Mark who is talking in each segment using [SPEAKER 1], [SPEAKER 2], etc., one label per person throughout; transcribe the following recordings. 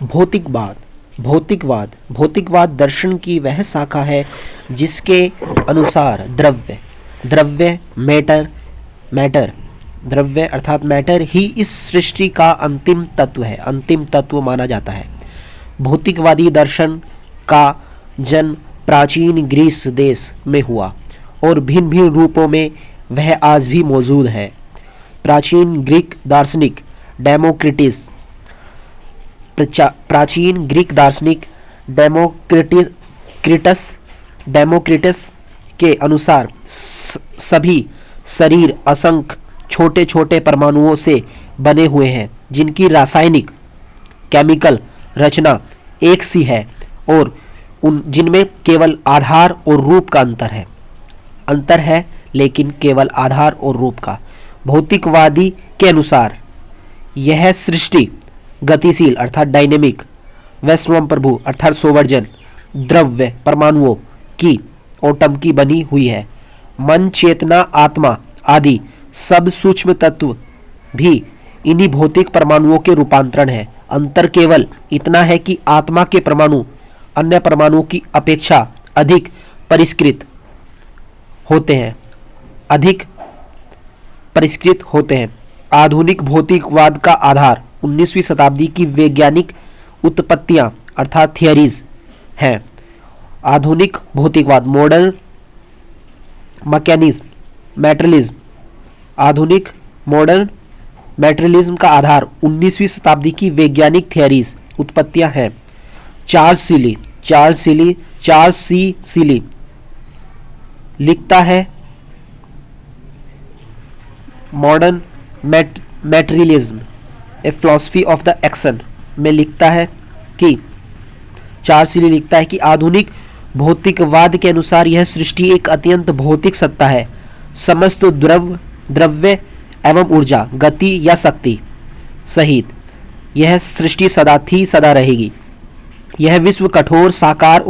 [SPEAKER 1] भौतिकवाद भौतिकवाद दर्शन की वह शाखा है जिसके अनुसार द्रव्य द्रव्य अर्थात मैटर ही इस सृष्टि का अंतिम तत्व माना जाता है। भौतिकवादी दर्शन का जन्म प्राचीन ग्रीस देश में हुआ और भिन्न भिन्न रूपों में वह आज भी मौजूद है। प्राचीन ग्रीक दार्शनिक डेमोक्रिटस के अनुसार सभी शरीर असंख्य छोटे छोटे परमाणुओं से बने हुए हैं जिनकी रासायनिक केमिकल रचना एक सी है और जिनमें केवल आधार और रूप का अंतर है लेकिन केवल आधार और रूप का। भौतिकवादी के अनुसार यह सृष्टि गतिशील अर्थात डायनेमिक व स्वयंप्रभु अर्थात सोवर्जन द्रव्य परमाणुओं की एटम की बनी हुई है। मन चेतना आत्मा आदि सब सूक्ष्म तत्व भी इन्हीं भौतिक परमाणुओं के रूपांतरण है। अंतर केवल इतना है कि आत्मा के परमाणु अन्य परमाणुओं की अपेक्षा अधिक परिष्कृत होते हैं। आधुनिक भौतिकवाद का आधार 19वीं शताब्दी की वैज्ञानिक उत्पत्तियां अर्थात थियरीज हैं। आधुनिक भौतिकवाद मॉडर्न मैटेरियलिज्म का आधार 19वीं शताब्दी की वैज्ञानिक थियरीज उत्पत्तियां हैं। चार्ल्स सी सीली लिखता है modern materialism a philosophy of the action में लिखता है कि आधुनिक भौतिकवाद के अनुसार यह सृष्टि एक अत्यंत भौतिक सत्ता है। समस्त द्रव्य एवं ऊर्जा गति या शक्ति सहित यह सृष्टि सदा रहेगी। यह विश्व कठोर साकार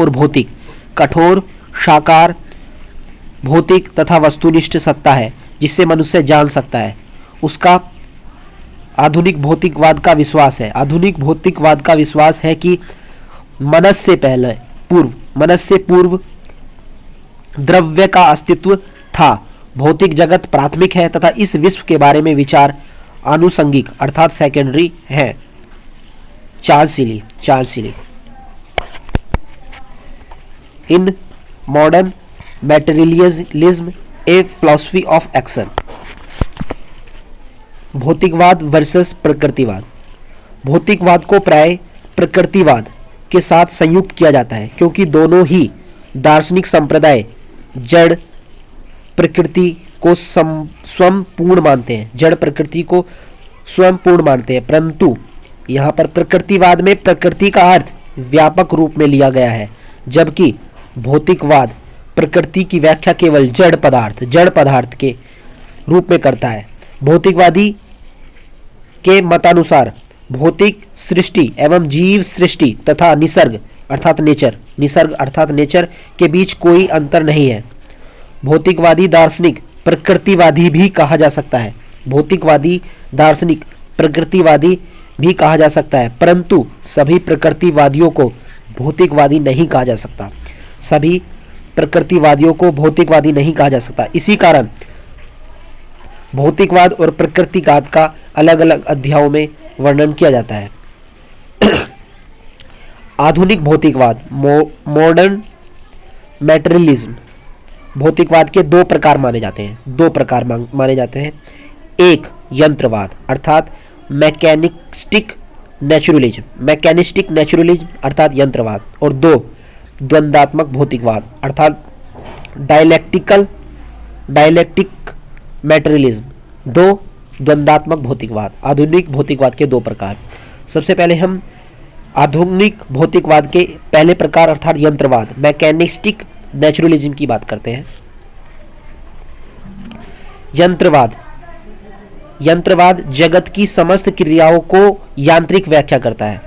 [SPEAKER 1] भौतिक तथा वस्तुनिष्ठ सत्ता है जिससे मनुष्य जान सकता है। उसका आधुनिक भौतिकवाद का विश्वास है कि मनुष्य से पूर्व द्रव्य का अस्तित्व था। भौतिक जगत प्राथमिक है तथा इस विश्व के बारे में विचार आनुषंगिक अर्थात सेकेंडरी है। Charles Seeley in modern materialism a philosophy of action. भौतिकवाद वर्सेस प्रकृतिवाद। भौतिकवाद को प्राय प्रकृतिवाद के साथ संयुक्त किया जाता है क्योंकि दोनों ही दार्शनिक संप्रदाय जड़ प्रकृति को स्वयं पूर्ण मानते हैं। परंतु यहाँ पर प्रकृतिवाद में प्रकृति का अर्थ व्यापक रूप में लिया गया है, जबकि भौतिकवाद प्रकृति की व्याख्या केवल जड़ पदार्थ के रूप में करता है। भौतिकवादी के मतानुसार भौतिक सृष्टि एवं जीव सृष्टि तथा निसर्ग अर्थात नेचर के बीच कोई अंतर नहीं है। भौतिकवादी दार्शनिक प्रकृतिवादी भी कहा जा सकता है, परंतु सभी प्रकृतिवादियों को भौतिकवादी नहीं कहा जा सकता। इसी कारण भौतिकवाद और प्रकृतिवाद का अलग अलग अध्यायों में वर्णन किया जाता है। आधुनिक भौतिकवाद मॉडर्न मैटेरियलिज्म भौतिकवाद के दो प्रकार माने जाते हैं। एक यंत्रवाद अर्थात मैकेनिस्टिक नेचुरलिज्म अर्थात यंत्रवाद और दो द्वंदात्मक भौतिकवाद अर्थात डायलेक्टिक मैटेरियलिज्म। दो द्वंदात्मक भौतिकवाद। आधुनिक भौतिकवाद के दो प्रकार। सबसे पहले हम आधुनिक भौतिकवाद के पहले प्रकार अर्थात यंत्रवाद मैकेनिस्टिक नेचुरलिज्म की बात करते हैं। यंत्रवाद जगत की समस्त क्रियाओं को यांत्रिक व्याख्या करता है।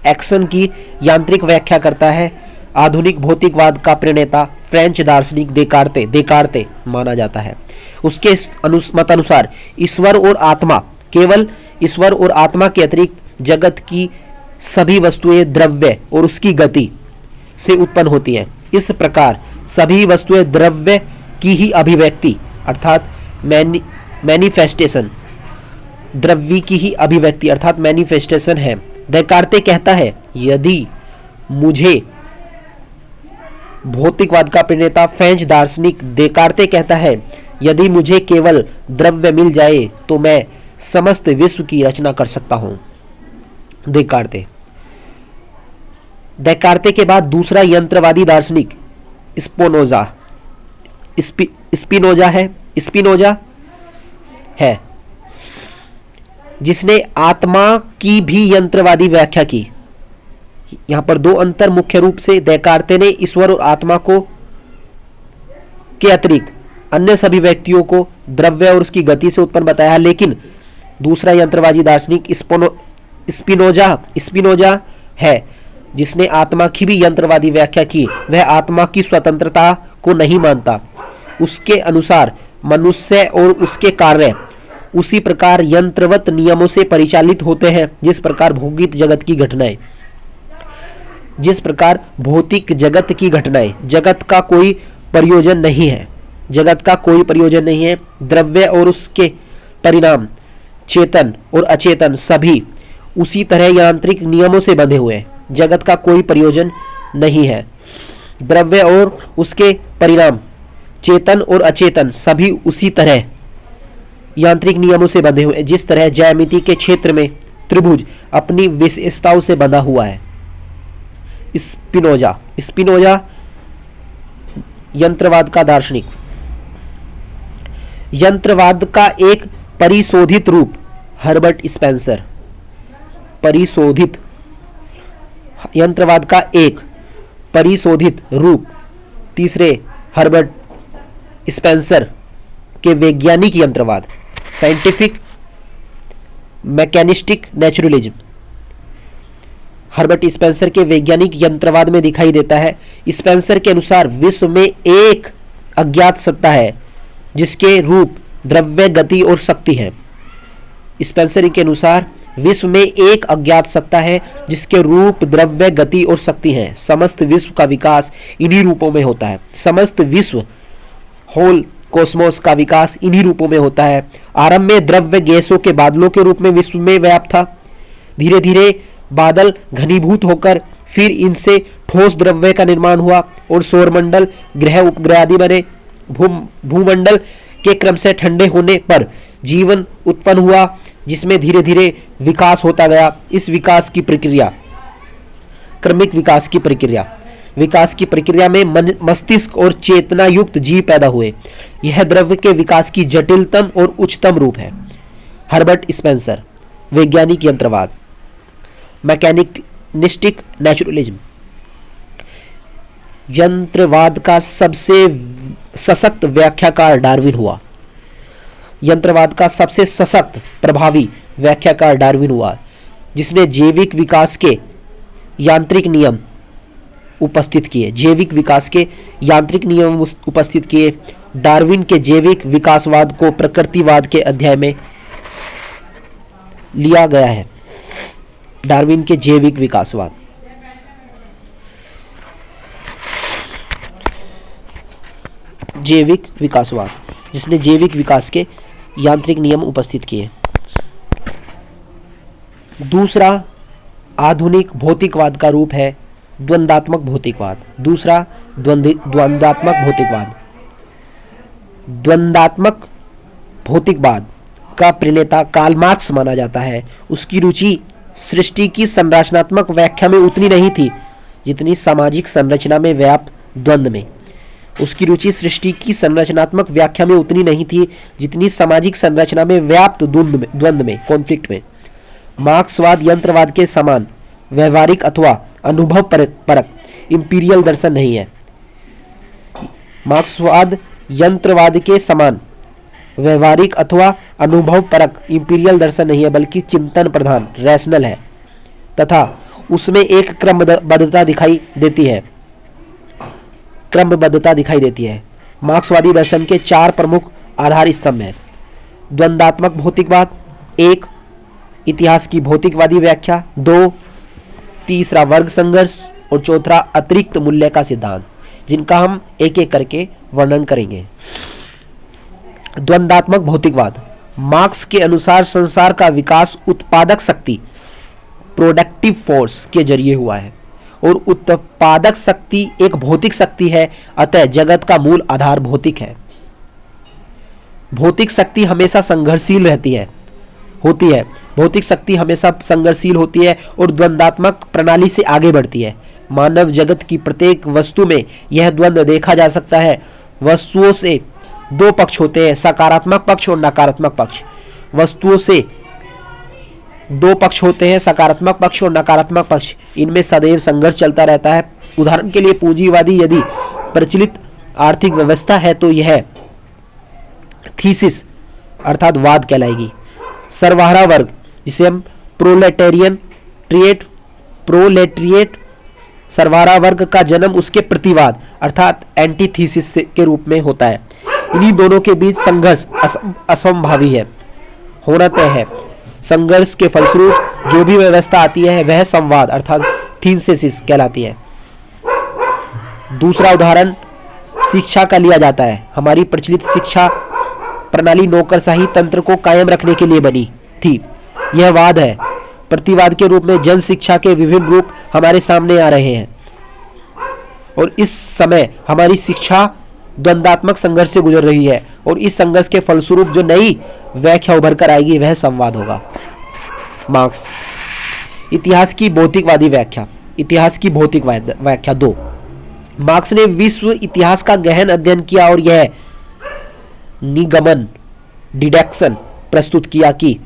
[SPEAKER 1] एक्शन की यांत्रिक व्याख्या करता है। आधुनिक भौतिकवाद का प्रणेता फ्रेंच दार्शनिक देकार्ते माना जाता है। उसके मतानुसार ईश्वर और आत्मा केवल ईश्वर और आत्मा के अतिरिक्त जगत की सभी वस्तुएं द्रव्य और उसकी गति से उत्पन्न होती हैं। इस प्रकार सभी वस्तुएं द्रव्य की ही अभिव्यक्ति अर्थात मैनिफेस्टेशन, द्रव्य की ही अभिव्यक्ति अर्थात मैनिफेस्टेशन है। देकार्ते कहता है, यदि मुझे भौतिकवाद का प्रणेता फ्रेंच दार्शनिक देकार्ते कहता है, यदि मुझे केवल द्रव्य मिल जाए तो मैं समस्त विश्व की रचना कर सकता हूं। देकार्ते के बाद दूसरा यंत्रवादी दार्शनिक स्पिनोजा है, जिसने आत्मा की भी यंत्रवादी व्याख्या की। यहां पर दो अंतर मुख्य रूप से देकार्ते ने ईश्वर और आत्मा को के अतिरिक्त अन्य सभी व्यक्तियों को द्रव्य और उसकी गति से उत्पन्न बताया है, लेकिन दूसरा यंत्रवादी दार्शनिक स्पिनोजा है, जिसने आत्मा की भी यंत्रवादी व्याख्या की। वह आत्मा की स्वतंत्रता को नहीं मानता। उसके अनुसार मनुष्य और उसके कार्य उसी प्रकार यंत्रवत नियमों से परिचालित होते हैं जिस प्रकार भौतिक जगत की घटनाएं। जगत का कोई प्रयोजन नहीं है। द्रव्य और उसके परिणाम, चेतन और अचेतन, सभी उसी तरह यांत्रिक नियमों से बंधे हुए हैं। जगत का कोई प्रयोजन नहीं है। द्रव्य और उसके परिणाम, चेतन और अचेतन, सभी उसी तरह यांत्रिक नियमों से बंधे हुए हैं जिस तरह ज्यामिति के क्षेत्र में त्रिभुज अपनी विशेषताओं से बंधा हुआ है। स्पिनोजा यंत्रवाद का दार्शनिक। यंत्रवाद का एक परिशोधित रूप हर्बर्ट स्पेंसर। यंत्रवाद का एक परिशोधित रूप तीसरे हर्बर्ट स्पेंसर के वैज्ञानिक यंत्रवाद, scientific mechanistic naturalism, Herbert Spencer के वैज्ञानिक यंत्रवाद में दिखाई देता है। स्पेंसर के अनुसार विश्व में एक अज्ञात सत्ता है जिसके रूप द्रव्य, गति और शक्ति है। स्पेंसर के अनुसार विश्व में एक अज्ञात सत्ता है जिसके रूप द्रव्य, गति और शक्ति हैं। समस्त विश्व का विकास इन्हीं रूपों में होता है। समस्त विश्व, होल कॉस्मोस का विकास इन्हीं रूपों में होता है। आरंभ में द्रव्य गैसों के बादलों के रूप में विश्व में व्याप्त था। धीरे धीरे बादल घनीभूत होकर फिर इनसे ठोस द्रव्य का निर्माण हुआ और सौरमंडल, ग्रह, उपग्रह आदि बने। भूमंडल के क्रम से ठंडे होने पर जीवन उत्पन्न हुआ जिसमें धीरे धीरे विकास होता गया। इस विकास की प्रक्रिया क्रमिक विकास की प्रक्रिया में मस्तिष्क और चेतना युक्त जीव पैदा हुए। यह द्रव्य के विकास की जटिलतम और उच्चतम रूप है। हर्बर्ट स्पेंसर, वैज्ञानिक यंत्रवाद, मैकेनिस्टिक नेचुरलिज्म। यंत्रवाद का सबसे सशक्त व्याख्याकार डार्विन हुआ। यंत्रवाद का सबसे सशक्त प्रभावी व्याख्याकार डार्विन हुआ, जिसने जैविक विकास के यांत्रिक नियम उपस्थित किए। डार्विन के जैविक विकासवाद को प्रकृतिवाद के अध्याय में लिया गया है। डार्विन के जैविक विकासवाद। जिसने जैविक विकास के यांत्रिक नियम उपस्थित किए। दूसरा आधुनिक भौतिकवाद का रूप है द्वंद्वात्मक भौतिकवाद। द्वंद्वात्मक भौतिकवाद का प्रणेता कार्ल मार्क्स माना जाता है। उसकी रुचि सृष्टि की संरचनात्मक व्याख्या में उतनी नहीं थी जितनी सामाजिक संरचना में व्याप्त द्वंद्व में। सामाजिक संरचना में व्याप्त द्वंद्व में, कॉन्फ्लिक्ट में। मार्क्सवाद यंत्रवाद के समान व्यवहारिक अथवा अनुभव परक इंपीरियल दर्शन नहीं है। मार्क्सवाद यंत्रवाद के समान व्यवहारिक अथवा अनुभव परक इंपीरियल दर्शन नहीं है, बल्कि चिंतन प्रधान, रैशनल है तथा उसमें एक क्रमबद्धता दिखाई देती है। मार्क्सवादी दर्शन के 4 प्रमुख आधार स्तंभ हैं। द्वंद्वात्मक भौतिकवाद, 1 इतिहास की भौतिकवादी व्याख्या 2, तीसरा वर्ग संघर्ष और चौथा अतिरिक्त मूल्य का सिद्धांत, जिनका हम एक एक करके वर्णन करेंगे। द्वंद्वात्मक भौतिकवाद। मार्क्स के अनुसार संसार का विकास उत्पादक शक्ति प्रोडक्टिव फोर्स के जरिए हुआ है और उत्पादक शक्ति एक भौतिक शक्ति है, अतः जगत का मूल आधार भौतिक है। भौतिक शक्ति हमेशा संघर्षशील होती है। भौतिक शक्ति हमेशा संघर्षशील होती है और द्वंद्वात्मक प्रणाली से आगे बढ़ती है। मानव जगत की प्रत्येक वस्तु में यह द्वंद्व देखा जा सकता है। वस्तुओं से दो पक्ष होते हैं, सकारात्मक पक्ष और नकारात्मक पक्ष। वस्तुओं से दो पक्ष होते हैं, सकारात्मक पक्ष और नकारात्मक पक्ष। इनमें सदैव संघर्ष चलता रहता है। उदाहरण के लिए पूंजीवादी यदि प्रचलित आर्थिक व्यवस्था है तो यह थीसिस अर्थात वाद कहलाएगी। सर्वहारा वर्ग, जिसे हम प्रोलेटरिएट सर्वहारा वर्ग का जन्म उसके प्रतिवाद अर्थात एंटीथीसिस के रूप में होता है। इन्हीं दोनों के बीच संघर्ष असंभावी है, होना तय है। संघर्ष के फलस्वरूप जो भी व्यवस्था आती है वह संवाद अर्थात थीसिस कहलाती है। दूसरा उदाहरण शिक्षा का लिया जाता है। हमारी प्रचलित शिक्षा प्रणाली नौकरशाही तंत्र को कायम रखने के लिए बनी थी। यह वाद है। प्रतिवाद के रूप में जन शिक्षा के विभिन्न रूप हमारे सामने आ रहे हैं और इस समय हमारी शिक्षा द्वंद्वात्मक संघर्ष से गुजर रही है और इस संघर्ष के फलस्वरूप जो नई व्याख्या उभर कर आएगी वह संवाद होगा। मार्क्स। इतिहास की भौतिकवादी व्याख्या। इतिहास की भौतिक व्याख्या 2। मार्क्स ने विश्व इतिहास का गहन अध्ययन किया और यह निगमन डिडक्शन प्रस्तुत किया कि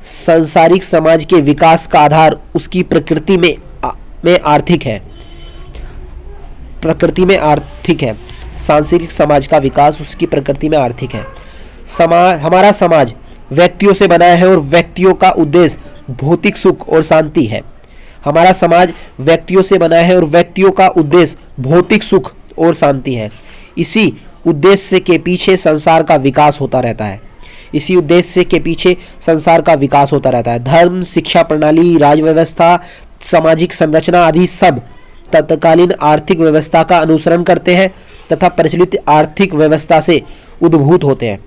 [SPEAKER 1] सांसारिक समाज के विकास का आधार उसकी प्रकृति में आर्थिक है। सांसारिक समाज का विकास उसकी प्रकृति में आर्थिक है। हमारा समाज व्यक्तियों से बना है और व्यक्तियों का उद्देश्य भौतिक सुख और शांति है। हमारा समाज व्यक्तियों से बना है और व्यक्तियों का उद्देश्य भौतिक सुख और शांति है। इसी उद्देश्य के पीछे संसार का विकास होता रहता है। धर्म, शिक्षा प्रणाली, राज व्यवस्था, सामाजिक संरचना आदि सब तत्कालीन आर्थिक व्यवस्था का अनुसरण करते हैं तथा प्रचलित आर्थिक व्यवस्था से उद्भूत होते हैं।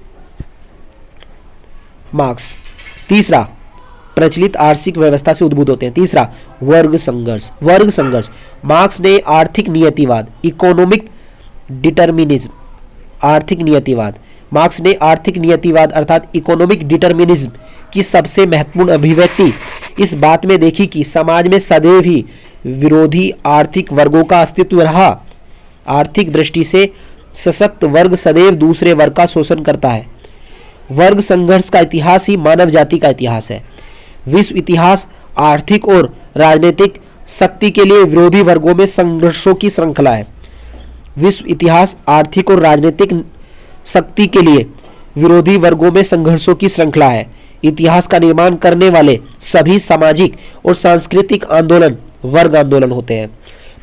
[SPEAKER 1] मार्क्स। तीसरा, प्रचलित आर्थिक व्यवस्था से उद्भूत होते हैं। तीसरा, वर्ग संघर्ष। मार्क्स ने आर्थिक नियतिवाद अर्थात इकोनॉमिक डिटर्मिनिज्म की सबसे महत्वपूर्ण अभिव्यक्ति इस बात में देखी कि समाज में सदैव ही विरोधी आर्थिक वर्गों का अस्तित्व रहा। आर्थिक दृष्टि से सशक्त वर्ग सदैव दूसरे वर्ग का शोषण करता है। वर्ग संघर्ष का इतिहास ही मानव जाति का इतिहास है। विश्व इतिहास आर्थिक और राजनीतिक शक्ति के लिए विरोधी वर्गों में संघर्षों की श्रृंखला है। विश्व इतिहास आर्थिक और राजनीतिक शक्ति के लिए विरोधी वर्गों में संघर्षों की श्रृंखला है। इतिहास का निर्माण करने वाले सभी सामाजिक और सांस्कृतिक आंदोलन वर्ग आंदोलन होते हैं।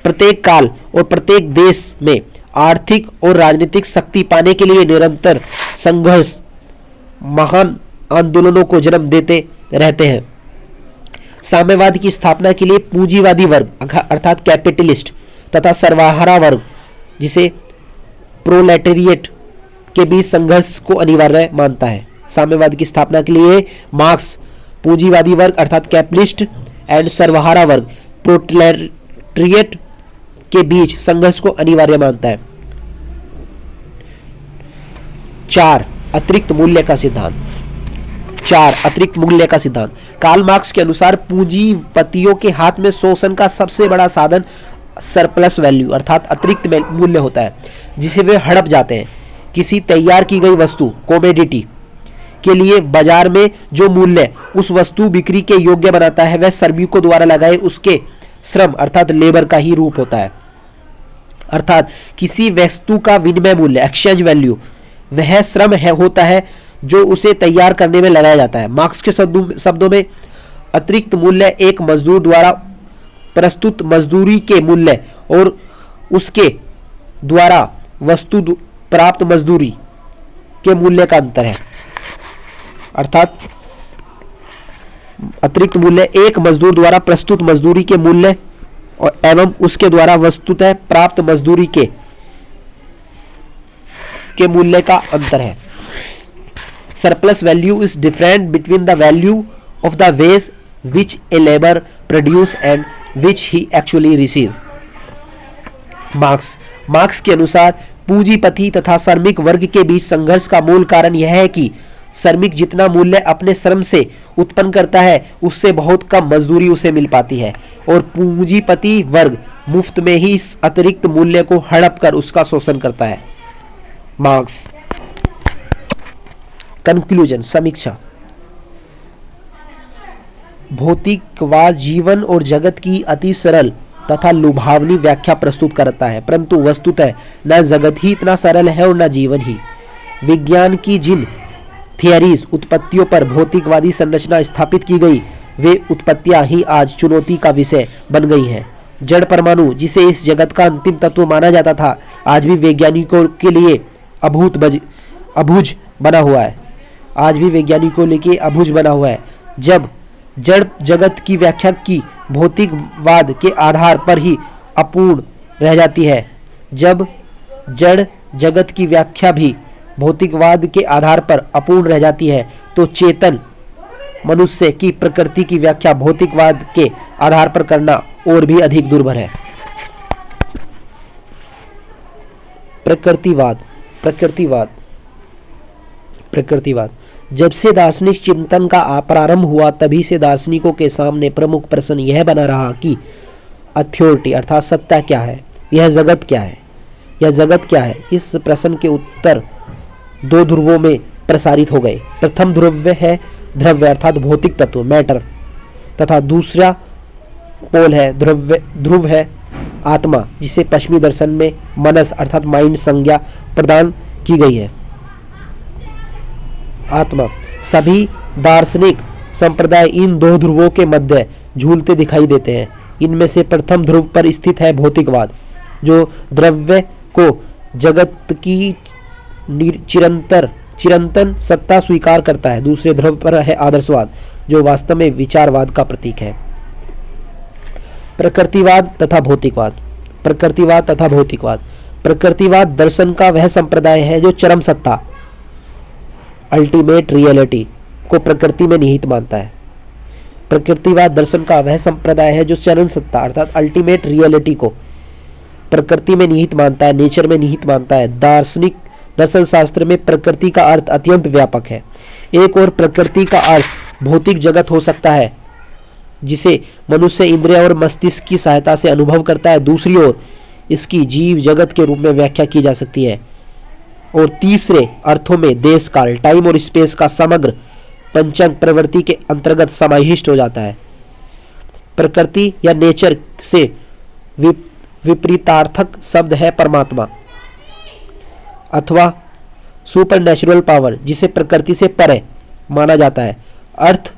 [SPEAKER 1] प्रत्येक काल और प्रत्येक देश में आर्थिक और राजनीतिक शक्ति पाने के लिए निरंतर संघर्ष महान आंदोलनों को जन्म देते रहते हैं। साम्यवाद की स्थापना के लिए पूंजीवादी वर्ग अर्थात कैपिटलिस्ट तथा सर्वहारा वर्ग जिसे प्रोलेटेरिएट के बीच संघर्ष को अनिवार्य मानता है। साम्यवाद की स्थापना के लिए मार्क्स पूंजीवादी वर्ग अर्थात कैपिटलिस्ट एंड सर्वहारा वर्ग प्रोलेटेरिएट के बीच संघर्ष को अनिवार्य मानता है। 4. अतिरिक्त मूल्य का सिद्धांत। कार्ल मार्क्स के अनुसार पूंजीपतियों के हाथ में शोषण का सबसे बड़ा साधन सरप्लस वैल्यू अर्थात अतिरिक्त मूल्य होता है, जिसे वे हड़प जाते हैं। किसी तैयार की गई वस्तु कमोडिटी के लिए बाजार में जो मूल्य उस वस्तु बिक्री के योग्य बनाता है वह श्रमिकों द्वारा लगाए उसके श्रम अर्थात लेबर का ही रूप होता है। अर्थात किसी वस्तु का विनिमय मूल्य एक्सचेंज वैल्यू वह श्रम होता है जो उसे तैयार करने में लगाया जाता है। मार्क्स के शब्दों में अतिरिक्त मूल्य एक मजदूर द्वारा प्रस्तुत मजदूरी के मूल्य और उसके द्वारा वस्तु प्राप्त मजदूरी के मूल्य का अंतर है। अर्थात अतिरिक्त मूल्य एक मजदूर द्वारा प्रस्तुत मजदूरी के मूल्य और एवं उसके द्वारा वस्तुतः प्राप्त मजदूरी के मूल्य का अंतर है। Surplus value is different between the value of the ways which a labour produce and which he actually receive. Marks के अनुसार पूंजीपति तथा श्रमिक वर्ग के बीच संघर्ष का मूल कारण यह है कि श्रमिक जितना मूल्य अपने श्रम से उत्पन्न करता है उससे बहुत कम मजदूरी उसे मिल पाती है और पूंजीपति वर्ग मुफ्त में ही इस अतिरिक्त मूल्य को हड़प कर उसका शोषण करता है। मार्क्स। कंक्लूजन, समीक्षा। भौतिकवाद जीवन और जगत की अति सरल तथा लुभावनी व्याख्या प्रस्तुत करता है, परंतु वस्तुतः न जगत ही इतना सरल है और न जीवन ही। विज्ञान की जिन थियरीज उत्पत्तियों पर भौतिकवादी संरचना स्थापित की गई वे उत्पत्तियां ही आज चुनौती का विषय बन गई हैं। जड़ परमाणु जिसे इस जगत का अंतिम तत्व माना जाता था आज भी वैज्ञानिकों के लिए अबूझ बना हुआ है। आज भी वैज्ञानिकों के अबूझ बना हुआ है। जब जड़ जगत की व्याख्या की भौतिकवाद के आधार पर ही अपूर्ण रह जाती है, जब जड़ जगत की व्याख्या भी भौतिकवाद के आधार पर अपूर्ण रह जाती है तो चेतन मनुष्य की प्रकृति की व्याख्या भौतिकवाद के आधार पर करना और भी अधिक दुर्भर है। प्रकृतिवाद। जब से दार्शनिक चिंतन का प्रारंभ हुआ तभी से दार्शनिकों के सामने प्रमुख प्रश्न यह बना रहा कि अथॉरिटी अर्थात सत्ता क्या है, यह जगत क्या है। इस प्रश्न के उत्तर दो ध्रुवों में प्रसारित हो गए। प्रथम ध्रुव है द्रव्य अर्थात भौतिक तत्व मैटर तथा दूसरा पोल है ध्रुव है आत्मा, जिसे पश्चिमी दर्शन में मनस अर्थात माइंड संज्ञा प्रदान की गई है। आत्मा। सभी दार्शनिक संप्रदाय इन दो ध्रुवों के मध्य झूलते दिखाई देते हैं। इनमें से प्रथम ध्रुव पर स्थित है भौतिकवाद, जो द्रव्य को जगत की चिरंतन सत्ता स्वीकार करता है। दूसरे ध्रुव पर है आदर्शवाद, जो वास्तव में विचारवाद का प्रतीक है। प्रकृतिवाद तथा भौतिकवाद। प्रकृतिवाद दर्शन का वह संप्रदाय है जो चरम सत्ता अल्टीमेट रियलिटी को प्रकृति में निहित मानता है। प्रकृतिवाद दर्शन का वह संप्रदाय है जो चरम सत्ता अर्थात अल्टीमेट रियलिटी को प्रकृति में निहित मानता है, नेचर में निहित मानता है। दार्शनिक दर्शन शास्त्र में प्रकृति का अर्थ अत्यंत व्यापक है। एक और प्रकृति का अर्थ भौतिक जगत हो सकता है जिसे मनुष्य इंद्रिय और मस्तिष्क की सहायता से अनुभव करता है। दूसरी ओर इसकी जीव जगत के रूप में व्याख्या की जा सकती है और तीसरे अर्थों में देश काल टाइम और स्पेस का समग्र पंचंग प्रवृत्ति के अंतर्गत समाहिष्ट हो जाता है। प्रकृति या नेचर से विपरीतार्थक शब्द है परमात्मा अथवा सुपर नेचुरल पावर, जिसे प्रकृति से परे माना जाता है। अर्थ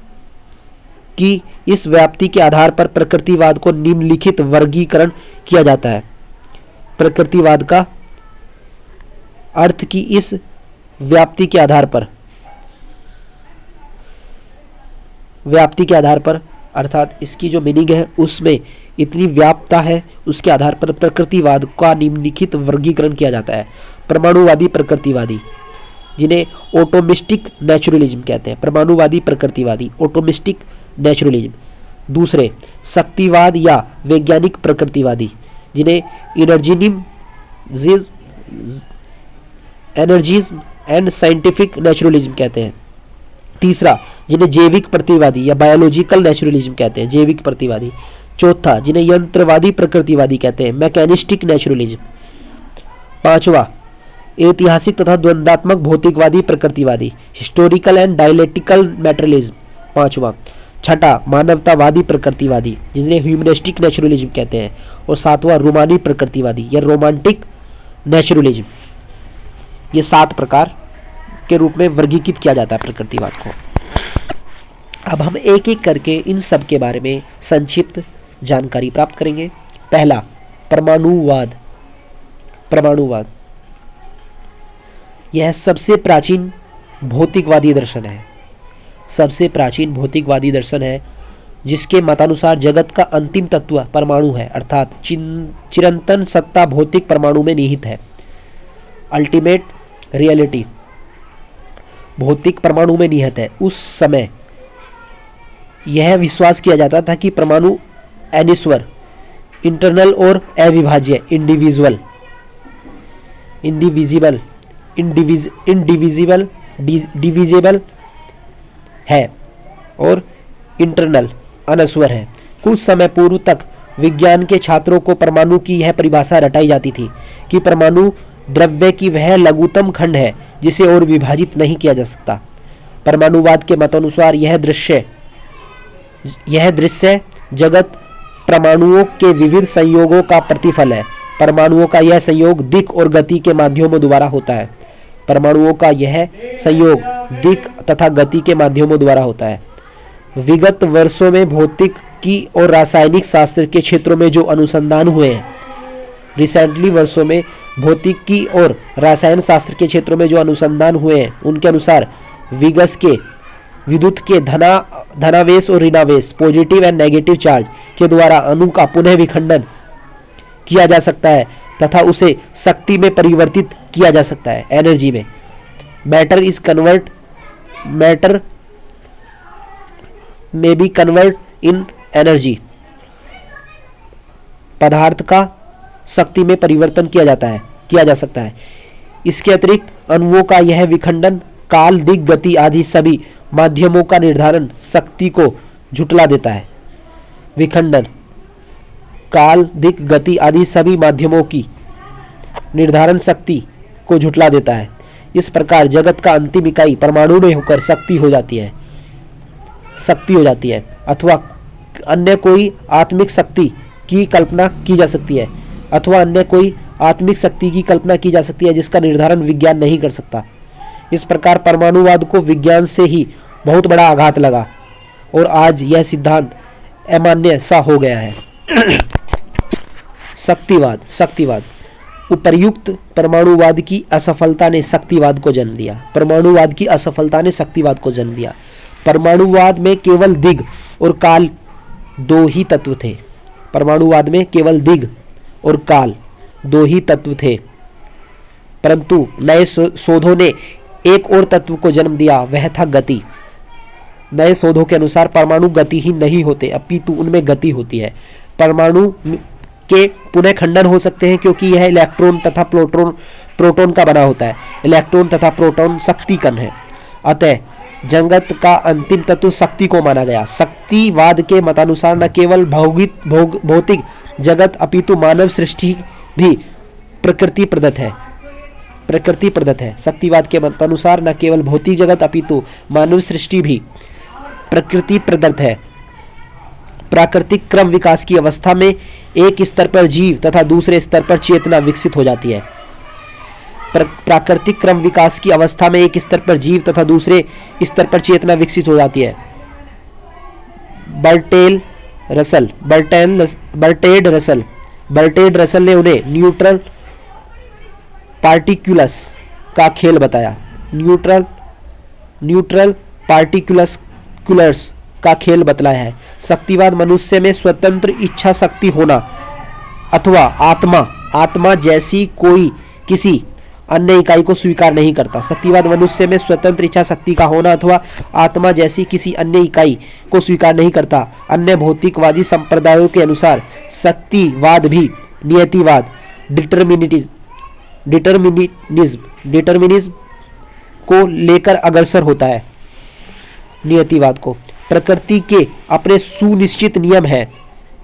[SPEAKER 1] की इस व्याप्ति के आधार पर प्रकृतिवाद को निम्नलिखित वर्गीकरण किया जाता है। प्रकृतिवाद का अर्थ की इस व्याप्ति के आधार पर अर्थात इसकी जो मीनिंग है उसमें इतनी व्याप्तता है, उसके आधार पर प्रकृतिवाद का निम्नलिखित वर्गीकरण किया जाता है। परमाणुवादी प्रकृतिवादी, जिन्हें ओटोमिस्टिक नेचुरलिज्म कहते हैं। परमाणुवादी प्रकृतिवादी ओटोमिस्टिक नेचुरलिज्म। दूसरे शक्तिवाद या वैज्ञानिक प्रकृतिवादी, जिन्हें एनर्जीज एंड साइंटिफिक नेचुरलिज्म कहते हैं। तीसरा जिन्हें जैविक प्रतिवादी या बायोलॉजिकल नेचुरलिज्म कहते हैं, जैविक प्रतिवादी। चौथा जिन्हें यंत्रवादी प्रकृतिवादी कहते हैं, मैकेनिस्टिक नेचुरलिज्म। पांचवा ऐतिहासिक तथा द्वंद्वात्मक भौतिकवादी प्रकृतिवादी, हिस्टोरिकल एंड डायलेक्टिकल मैटेरियलिज्म। पांचवा। छठा मानवतावादी प्रकृतिवादी, जिन्हें ह्यूमनिस्टिक नेचुरलिज्म कहते हैं। और सातवां रोमानी प्रकृतिवादी या रोमांटिक नेचुरलिज्म। ये 7 प्रकार के रूप में वर्गीकृत किया जाता है प्रकृतिवाद को। अब हम एक एक करके इन सब के बारे में संक्षिप्त जानकारी प्राप्त करेंगे। पहला परमाणुवाद। यह सबसे प्राचीन भौतिकवादी दर्शन है। सबसे प्राचीन भौतिकवादी दर्शन है, जिसके मतानुसार जगत का अंतिम तत्व परमाणु है, अर्थात चिरंतन सत्ता भौतिक परमाणु में निहित है। अल्टीमेट रियलिटी भौतिक परमाणु में निहित है। उस समय यह विश्वास किया जाता था कि परमाणु अनिश्वर, इंटरनल और अविभाज्य, डिविजिबल है और इंटरनल अनश्वर है। कुछ समय पूर्व तक विज्ञान के छात्रों को परमाणु की यह परिभाषा रटाई जाती थी कि परमाणु द्रव्य की वह लघुतम खंड है जिसे और विभाजित नहीं किया जा सकता। परमाणुवाद के मतानुसार यह दृश्य जगत परमाणुओं के विविध संयोगों का प्रतिफल है। परमाणुओं का यह संयोग दिक् और गति के माध्यमों द्वारा होता है। परमाणुओं का यह संयोग दिक् तथा गति के माध्यमों द्वारा होता है। विगत वर्षों में भौतिकी और रासायनिक शास्त्र के क्षेत्रों में जो अनुसंधान हुए हैं, रिसेंटली वर्षों में भौतिकी और रसायन शास्त्र के क्षेत्रों में जो अनुसंधान हुए हैं, उनके अनुसार विगस के विद्युत के धनावेश और ऋणावेश, पॉजिटिव एंड नेगेटिव चार्ज के द्वारा अणु का पुनः विखंडन किया जा सकता है तथा उसे शक्ति में परिवर्तित किया जा सकता है, एनर्जी में। मैटर में बी कन्वर्ट इन एनर्जी। पदार्थ का शक्ति में परिवर्तन किया जा सकता है। इसके अतिरिक्त अणुओं का यह विखंडन काल, दिक्, गति आदि सभी माध्यमों का निर्धारण शक्ति को झुठला देता है। विखंडन काल, दिक्, गति आदि सभी माध्यमों की निर्धारण शक्ति को झुठला देता है। इस प्रकार जगत का अंतिम इकाई परमाणु में होकर शक्ति हो जाती है अथवा अन्य कोई आत्मिक शक्ति की कल्पना की जा सकती है जिसका निर्धारण विज्ञान नहीं कर सकता। इस प्रकार परमाणुवाद को विज्ञान से ही बहुत बड़ा आघात लगा और आज यह सिद्धांत अमान्य सा हो गया है। शक्तिवाद उपर्युक्त परमाणुवाद की असफलता ने शक्तिवाद को जन्म दिया। परमाणुवाद में केवल दिग और काल दो ही तत्व थे। परंतु नए शोधों ने एक और तत्व को जन्म दिया, वह था गति। नए शोधों के अनुसार परमाणु गतिहीन नहीं होते, अपितु उनमें गति होती है। परमाणु के पुनः खंडन हो सकते हैं क्योंकि यह इलेक्ट्रॉन तथा प्रोटॉन का बना होता है। इलेक्ट्रॉन तथा प्रोटॉन शक्ति कण है। अतः जगत का अंतिम तत्व शक्ति को माना गया। शक्तिवाद के मतानुसार न केवल भौतिक जगत अपितु मानव सृष्टि भी प्रकृति प्रदत्त है। शक्तिवाद के मतानुसार न केवल भौतिक जगत अपितु मानव सृष्टि भी प्रकृति प्रदत्त है। प्राकृतिक क्रम विकास की अवस्था में एक स्तर पर जीव तथा दूसरे स्तर पर चेतना विकसित हो जाती है। प्राकृतिक क्रम विकास की अवस्था में एक स्तर पर जीव तथा दूसरे स्तर पर चेतना विकसित हो जाती है। बर्टेड रसल ने उन्हें न्यूट्रल पार्टिकुलस का खेल बताया। न्यूट्रल पार्टिकुलस का खेल बतलाया है। शक्तिवाद मनुष्य में स्वतंत्र इच्छा शक्ति होना अथवा आत्मा जैसी कोई किसी अन्य इकाई को स्वीकार नहीं करता। शक्तिवाद मनुष्य में स्वतंत्र इच्छा शक्ति का होना अथवा आत्मा जैसी किसी अन्य इकाई को स्वीकार नहीं करता। अन्य भौतिकवादी संप्रदायों के अनुसार शक्तिवाद भी नियतिवाद डिटर्मिनिज्म को लेकर अग्रसर होता है। नियतिवाद को प्रकृति के अपने सुनिश्चित नियम हैं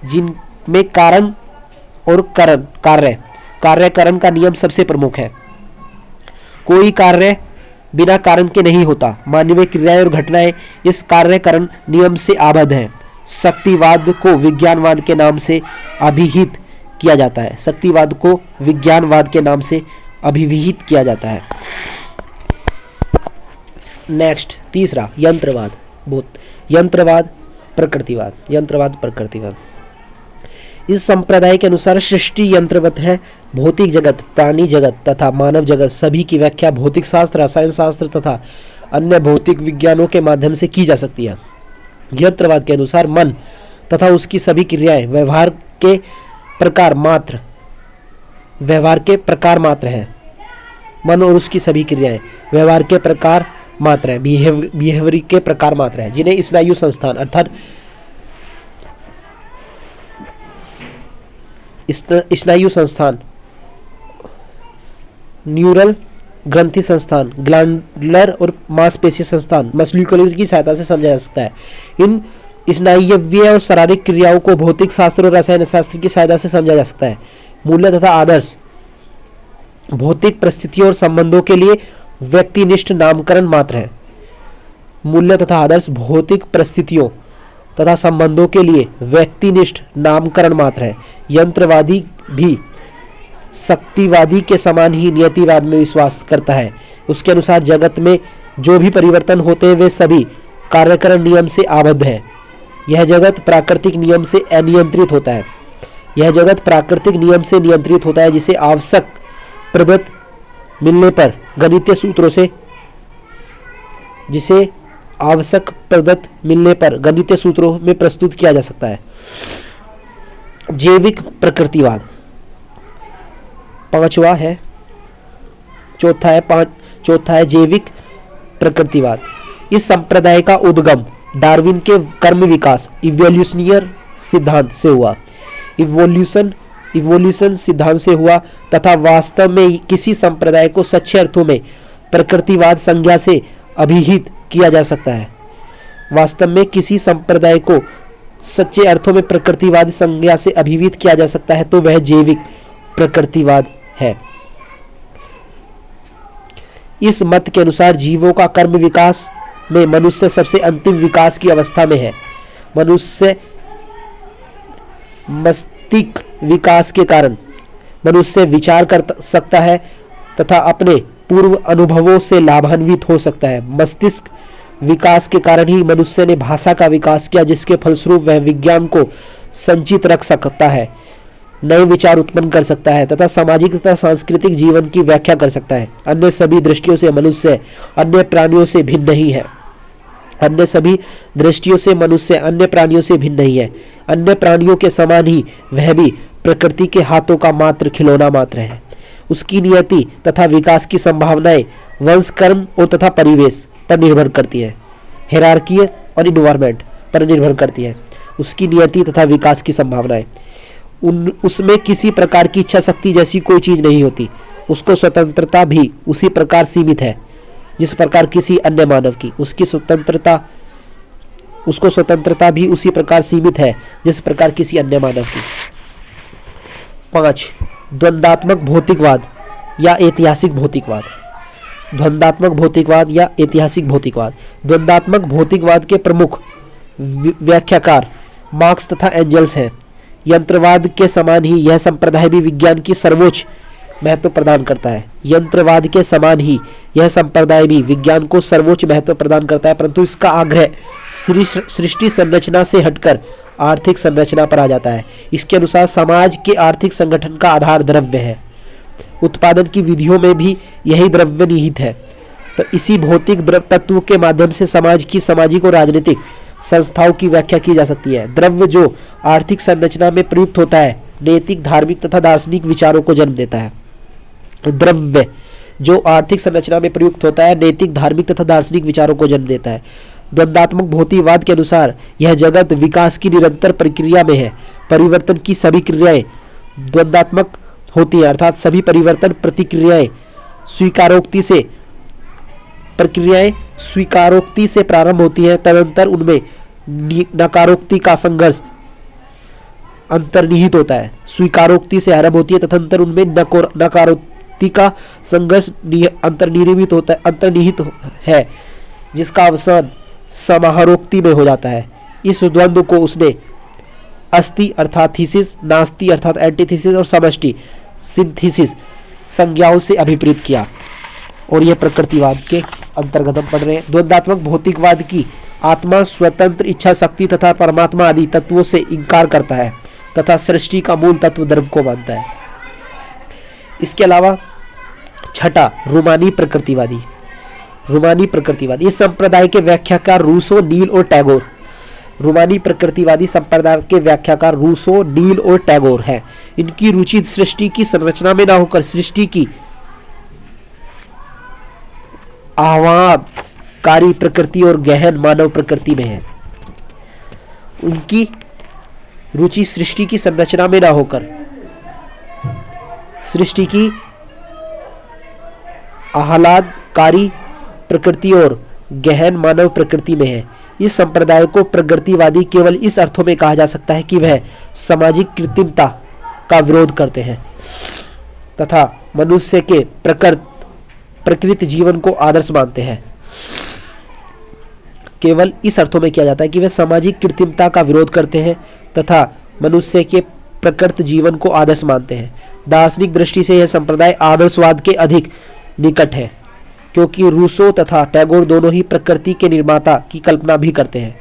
[SPEAKER 1] जिनमें कारण और कार्यकरण का नियम सबसे प्रमुख है। कोई कार्य बिना कारण के नहीं होता। मानवीय क्रियाएं और घटनाएं इस कार्यकरण नियम से आबद्ध हैं। शक्तिवाद को विज्ञानवाद के नाम से अभिहित किया जाता है। नेक्स्ट तीसरा यंत्रवाद प्रकृतिवाद। इस संप्रदाय के अनुसार सृष्टि यंत्रवत है। भौतिक जगत, प्राणी जगत तथा मानव जगत सभी की व्याख्या भौतिक शास्त्र, रसायन शास्त्र तथा अन्य भौतिक विज्ञानों के माध्यम से की जा सकती है। यंत्रवाद के अनुसार मन तथा उसकी सभी क्रियाएं व्यवहार के प्रकार मात्र हैं। मन और उसकी सभी क्रियाएं व्यवहार के प्रकार मात्र है, बिहेवियर के प्रकार मात्र है, जिन्हें स्नायु संस्थान अर्थात स्नायु संस्थान, न्यूरल ग्रंथि संस्थान, ग्लैंडुलर और मांसपेशी संस्थान, मस्कुलर की सहायता से समझा जा सकता है। इन स्नायवीय और शारीरिक क्रियाओं को भौतिक शास्त्र और रसायन शास्त्र की सहायता से समझा जा सकता है। मूल्य तथा आदर्श भौतिक परिस्थितियों और संबंधों के लिए व्यक्तिनिष्ठ नामकरण मात्र है। मूल्य तथा आदर्श भौतिक परिस्थितियों तथा संबंधों के लिए व्यक्तिनिष्ठ नामकरण मात्र है। यंत्रवादी भी शक्तिवादी के समान ही नियतिवाद में विश्वास करता है। उसके अनुसार जगत में जो भी परिवर्तन होते हैं वे सभी कार्यकरण नियम से आबद्ध है। यह जगत प्राकृतिक नियम से अनियंत्रित होता है। यह जगत प्राकृतिक नियम से नियंत्रित होता है, जिसे आवश्यक प्रदत्त मिलने पर गणितीय सूत्रों में प्रस्तुत किया जा सकता है। जैविक प्रकृतिवाद चौथा है जैविक प्रकृतिवाद। इस संप्रदाय का उद्गम डार्विन के कर्म विकास इवोल्यूशनरी सिद्धांत से हुआ। इवोल्यूशन सिद्धांत से हुआ तथा वास्तव में किसी संप्रदाय को सच्चे अर्थों में प्रकृतिवाद संज्ञा से अभिहित किया जा सकता है। वास्तव में किसी संप्रदाय को सच्चे अर्थों में प्रकृतिवाद संज्ञा से अभिहित किया जा सकता है तो वह जैविक प्रकृतिवाद है। इस मत के अनुसार जीवों का कर्म विकास में मनुष्य सबसे अंतिम विकास की अवस्था में है। मनुष्य मस्तिष्क विकास के कारण मनुष्य विचार कर सकता है तथा अपने पूर्व अनुभवों से लाभान्वित हो सकता है। मस्तिष्क विकास के कारण ही मनुष्य ने भाषा का विकास किया, जिसके फलस्वरूप वह विज्ञान को संचित रख सकता है, नए विचार उत्पन्न कर सकता है तथा सामाजिक तथा सांस्कृतिक जीवन की व्याख्या कर सकता है। अन्य सभी दृष्टियों से मनुष्य अन्य प्राणियों से भिन्न नहीं है। अन्य सभी दृष्टियों से मनुष्य अन्य प्राणियों से भिन्न नहीं है। अन्य प्राणियों के समान ही वह भी प्रकृति के हाथों का मात्र खिलौना मात्र है। उसकी नियति तथा विकास की संभावनाएं वंश, कर्म और तथा परिवेश पर निर्भर करती है। हायरार्की और इन्वायरमेंट पर निर्भर करती है। उसकी नियति तथा विकास की संभावनाएं उसमें किसी प्रकार की इच्छा शक्ति जैसी कोई चीज नहीं होती। उसको स्वतंत्रता भी उसी प्रकार सीमित है जिस प्रकार किसी अन्य मानव की। उसको स्वतंत्रता भी उसी प्रकार सीमित है जिस प्रकार किसी अन्य मानव की। 5. द्वंद्वात्मक भौतिकवाद या ऐतिहासिक भौतिकवाद। द्वंद्वात्मक भौतिकवाद या ऐतिहासिक भौतिकवाद। द्वंद्वात्मक भौतिकवाद के प्रमुख व्याख्याकार मार्क्स तथा एंजल्स हैं। यंत्रवाद के समान ही यह संप्रदाय भी विज्ञान की सर्वोच्च महत्व प्रदान करता है। यंत्रवाद के समान ही यह संप्रदाय भी विज्ञान को सर्वोच्च महत्व प्रदान करता है, परंतु इसका आग्रह सृष्टि संरचना से हटकर आर्थिक संरचना पर आ जाता है। इसके अनुसार समाज के आर्थिक संगठन का आधार द्रव्य है। उत्पादन की विधियों में भी यही द्रव्य निहित है। तो इसी भौतिक तत्व के माध्यम से समाज की सामाजिक और राजनीतिक संस्थाओं की व्याख्या की जा सकती है। द्रव्य जो आर्थिक संरचना में प्रयुक्त होता है नैतिक, धार्मिक तथा दार्शनिक विचारों को जन्म देता है। द्रव्य जो आर्थिक संरचना में प्रयुक्त होता है नैतिक, धार्मिक तथा दार्शनिक विचारों को जन्म देता है। द्वंद्वात्मक भौतिकवाद के अनुसार यह जगत विकास की निरंतर प्रक्रिया में है। परिवर्तन की सभी क्रियाएं द्वंद्वात्मक होती है, अर्थात सभी परिवर्तन प्रक्रियाएं स्वीकारोक्ति से प्रारंभ होती है, तदनंतर उनमें नकारोक्ति का संघर्ष अंतर्निहित होता है। स्वीकारोक्ति से आरंभ होती है, तदनंतर उनमें नकारोक्ति का संघर्ष अंतर्निहित है, जिसका अवसान समाहारोक्ति में हो जाता है। इस द्वंद्व को उसने अस्ति अर्थात थीसिस, नास्ति अर्थात एंटीथीसिस और समष्टि सिंथेसिस संज्ञाओं से अभिप्रेत किया। और यह प्रकृतिवाद के अंतर्गत हम पढ़ रहे हैं। द्वंद्वात्मक भौतिकवाद की आत्मा, स्वतंत्र इच्छा शक्ति तथा परमात्मा आदि तत्वों से इंकार करता है तथा सृष्टि का मूल तत्व द्रव्य को मानता है। इसके अलावा 6. रूमानी प्रकृतिवादी। रूमानी प्रकृतिवाद, इस संप्रदाय के व्याख्याकार रूसो, नील और टैगोर। रूमानी प्रकृतिवादी संप्रदाय के व्याख्याकार रूसो, नील और टैगोर है। इनकी रुचि सृष्टि की संरचना में ना होकर सृष्टि की आह्लादकारी प्रकृति और गहन मानव प्रकृति में है। उनकी रुचि सृष्टि की संरचना में ना होकर सृष्टि की आह्लादकारी प्रकृति और गहन मानव प्रकृति में है। इस संप्रदाय को प्रगतिवादी केवल इस अर्थों में कहा जा सकता है कि वह सामाजिक कृत्रिमता का विरोध करते हैं तथा मनुष्य के प्रकृत जीवन को आदर्श मानते हैं। केवल इस अर्थों में किया जाता है कि वे सामाजिक कृत्रिमता का विरोध करते हैं तथा मनुष्य के प्रकृत जीवन को आदर्श मानते हैं। दार्शनिक दृष्टि से यह संप्रदाय आदर्शवाद के अधिक निकट है, क्योंकि रूसो तथा टैगोर दोनों ही प्रकृति के निर्माता की कल्पना भी करते हैं।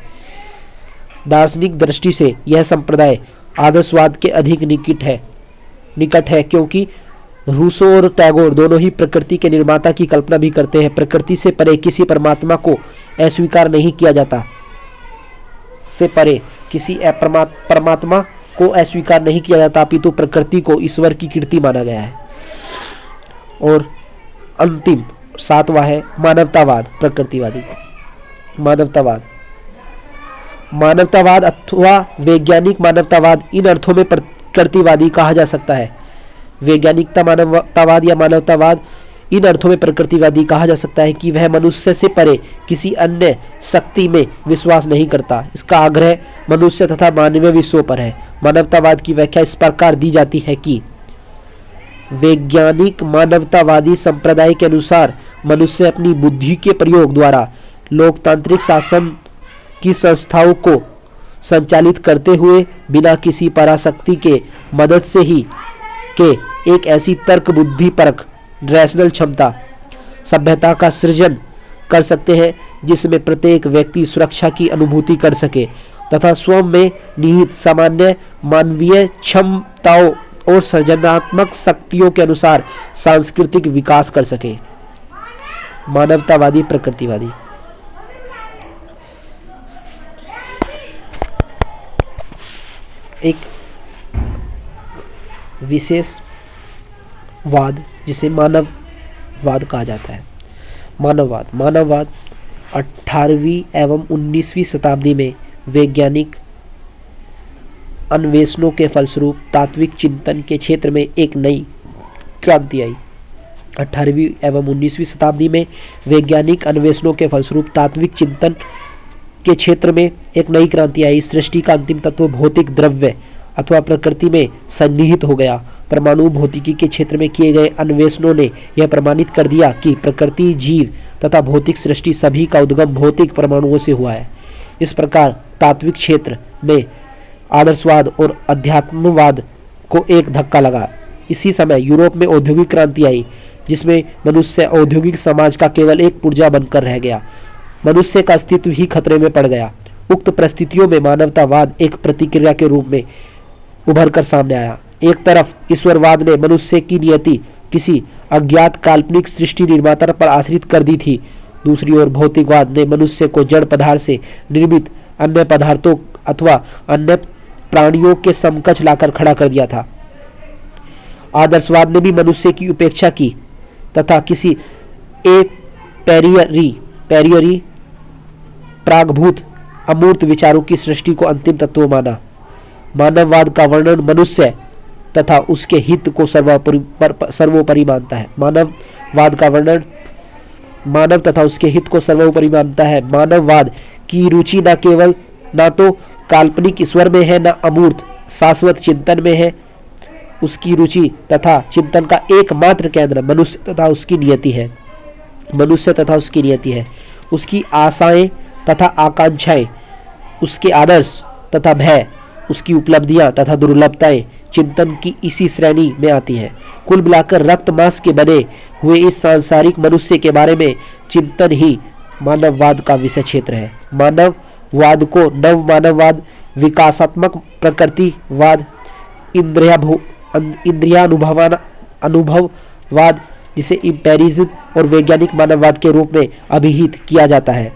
[SPEAKER 1] दार्शनिक दृष्टि से यह संप्रदाय आदर्शवाद के अधिक निकट है क्योंकि रूसो और टैगोर दोनों ही प्रकृति के निर्माता की कल्पना भी करते हैं। प्रकृति से परे किसी परमात्मा को अस्वीकार नहीं किया जाता, से परे किसी परमात्मा को अस्वीकार नहीं किया जाता, अपितु प्रकृति को ईश्वर की कृति माना गया है। और अंतिम 7वां है मानवतावाद प्रकृतिवादी। मानवतावाद अथवा वैज्ञानिक मानवतावाद, इन अर्थों में प्रकृतिवादी कहा जा सकता है। वैज्ञानिकता मानवतावाद या मानवतावाद, इन अर्थों में प्रकृतिवादी कहा जा सकता है कि वह मनुष्य से परे किसी अन्य शक्ति में विश्वास नहीं करता। इसका आग्रह मनुष्य तथा मानवीय विश्वों पर है। मानवतावाद की व्याख्या इस प्रकार दी जाती है कि वैज्ञानिक मानवतावादी संप्रदाय के अनुसार मनुष्य अपनी बुद्धि के प्रयोग द्वारा लोकतांत्रिक शासन की संस्थाओं को संचालित करते हुए बिना किसी पराशक्ति के मदद से ही के एक ऐसी तर्क बुद्धि परक रैशनल क्षमता सभ्यता का सृजन कर सकते हैं जिसमें प्रत्येक व्यक्ति सुरक्षा की अनुभूति कर सके तथा स्वयं में निहित सामान्य मानवीय क्षमताओं और सृजनात्मक शक्तियों के अनुसार सांस्कृतिक विकास कर सके। मानवतावादी प्रकृतिवादी। एक विशेष वाद जिसे मानववाद कहा जाता है। मानववाद 18वीं एवं 19वीं शताब्दी में वैज्ञानिक अन्वेषणों के फलस्वरूप तात्विक चिंतन के क्षेत्र में एक नई क्रांति आई। 18वीं एवं 19वीं शताब्दी में वैज्ञानिक अन्वेषणों के फलस्वरूप तात्विक चिंतन के क्षेत्र में एक नई क्रांति आई। सृष्टि का अंतिम तत्व भौतिक द्रव्य अथवा प्रकृति में सन्निहित हो गया। परमाणु भौतिकी के क्षेत्र में किए गए अन्वेषणों ने यह प्रमाणित कर दिया कि प्रकृति, जीव तथा भौतिक सृष्टि सभी का उद्गम भौतिक परमाणुओं से हुआ है। इस प्रकार तात्विक क्षेत्र में आदर्शवाद और अध्यात्मवाद को एक धक्का लगा। इसी समय यूरोप में औद्योगिक क्रांति आई, जिसमें मनुष्य औद्योगिक समाज का केवल एक पुर्जा बनकर रह गया। मनुष्य का अस्तित्व ही खतरे में पड़ गया। उक्त परिस्थितियों में मानवतावाद एक प्रतिक्रिया के रूप में उभर कर सामने आया। एक तरफ ईश्वरवाद ने मनुष्य की नियति किसी अज्ञात काल्पनिक सृष्टि निर्माता पर आश्रित कर दी थी, दूसरी ओर भौतिकवाद ने मनुष्य को जड़ पदार्थ से निर्मित अन्य पदार्थों अथवा अन्य प्राणियों के समकक्ष लाकर खड़ा कर दिया था। आदर्शवाद ने भी मनुष्य की उपेक्षा की तथा किसी पेरियरी प्रागभूत अमूर्त विचारों की सृष्टि को अंतिम तत्व माना। मानववाद का वर्णन मनुष्य तथा उसके हित को सर्वोपरि मानता है। मानववाद का वर्णन मानव तथा उसके हित को सर्वोपरि मानता है। मानववाद की रुचि न तो काल्पनिक ईश्वर में है, न अमूर्त शाश्वत चिंतन में है। उसकी रुचि तथा चिंतन का एकमात्र केंद्र मनुष्य तथा उसकी नियति है। उसकी आशाएं तथा आकांक्षाएं, उसके आदर्श तथा भय, उसकी उपलब्धियां तथा दुर्लभताएं चिंतन की इसी श्रेणी में आती हैं। कुल मिलाकर रक्त मांस के बने हुए इस सांसारिक मनुष्य के बारे में चिंतन ही मानववाद का विषय क्षेत्र है। मानववाद को नव मानववाद, विकासात्मक प्रकृतिवाद, इंद्रियानुभववाद जिसे इम्पेरिज्म और वैज्ञानिक मानववाद के रूप में अभिहित किया जाता है।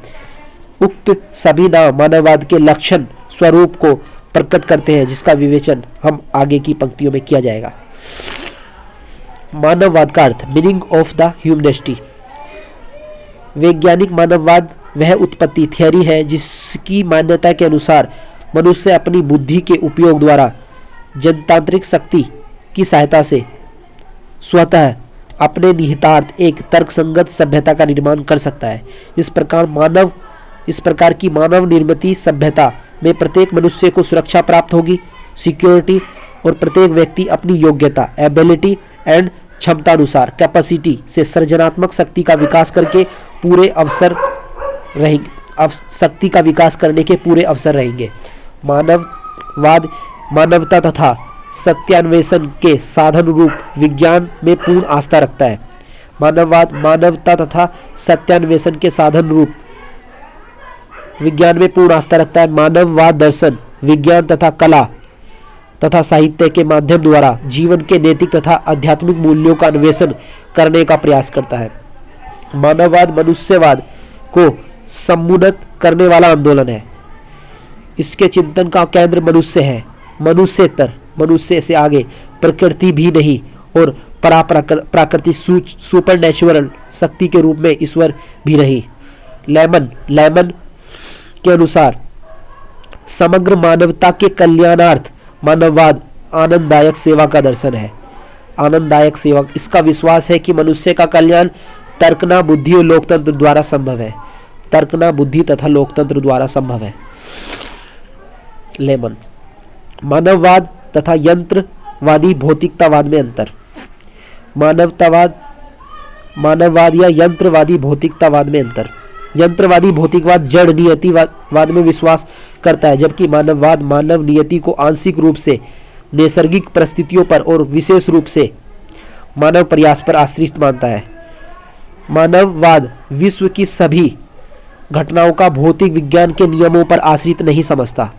[SPEAKER 1] उक्त सभी नाम मानववाद के लक्षण स्वरूप को प्रकट करते हैं, जिसका विवेचन हम आगे की पंक्तियों में किया जाएगा। मानववाद का अर्थ, मीनिंग ऑफ द ह्यूमनिटी। वैज्ञानिक मानववाद वह उत्पत्ति थियरी है जिसकी मान्यता के अनुसार मनुष्य अपनी बुद्धि के उपयोग द्वारा जनतांत्रिक शक्ति की सहायता से स्वतः अपने निहितार्थ एक तर्कसंगत सभ्यता का निर्माण कर सकता है। इस प्रकार की मानव निर्मित सभ्यता में प्रत्येक मनुष्य को सुरक्षा प्राप्त होगी, सिक्योरिटी, और प्रत्येक व्यक्ति अपनी योग्यता, एबिलिटी एंड क्षमता अनुसार कैपेसिटी से सृजनात्मक शक्ति का विकास करके पूरे अवसर रहेंगे, शक्ति का विकास करने के पूरे अवसर रहेंगे। मानववाद मानवता तथा सत्यान्वेषण के साधन रूप विज्ञान में पूर्ण आस्था रखता है। मानववाद मानवता तथा सत्यान्वेषण के साधन रूप विज्ञान में पूर्ण आस्था रखता है। मानववाद दर्शन, विज्ञान तथा कला तथा साहित्य के माध्यम द्वारा जीवन के नैतिक तथा आध्यात्मिक मूल्यों का अन्वेषण करने का प्रयास करता है। मानववाद मनुष्यवाद को समुन्नत करने वाला आंदोलन है। इसके चिंतन का केंद्र मनुष्य है, मनुष्यतर, मनुष्य से आगे प्रकृति भी नहीं और प्राकृतिक सुपर नेचुरल शक्ति के रूप में ईश्वर भी नहीं। लेमन के अनुसार समग्र मानवता के कल्याणार्थ मानववाद आनंददायक सेवा का दर्शन है। आनंददायक सेवा, इसका विश्वास है कि मनुष्य का कल्याण तर्कना बुद्धि और लोकतंत्र द्वारा संभव है। तर्कना बुद्धि तथा लोकतंत्र द्वारा संभव है। लेमन। मानववाद तथा यंत्रवादी भौतिकतावाद में अंतर। मानववाद या यंत्रवादी भौतिकतावाद में अंतर। यंत्रवादी भौतिकवाद जड़ नियतिवाद में विश्वास करता है, जबकि मानववाद मानव नियति को आंशिक रूप से नैसर्गिक परिस्थितियों पर और विशेष रूप से मानव प्रयास पर आश्रित मानता है। मानववाद विश्व की सभी घटनाओं का भौतिक विज्ञान के नियमों पर आश्रित नहीं समझता।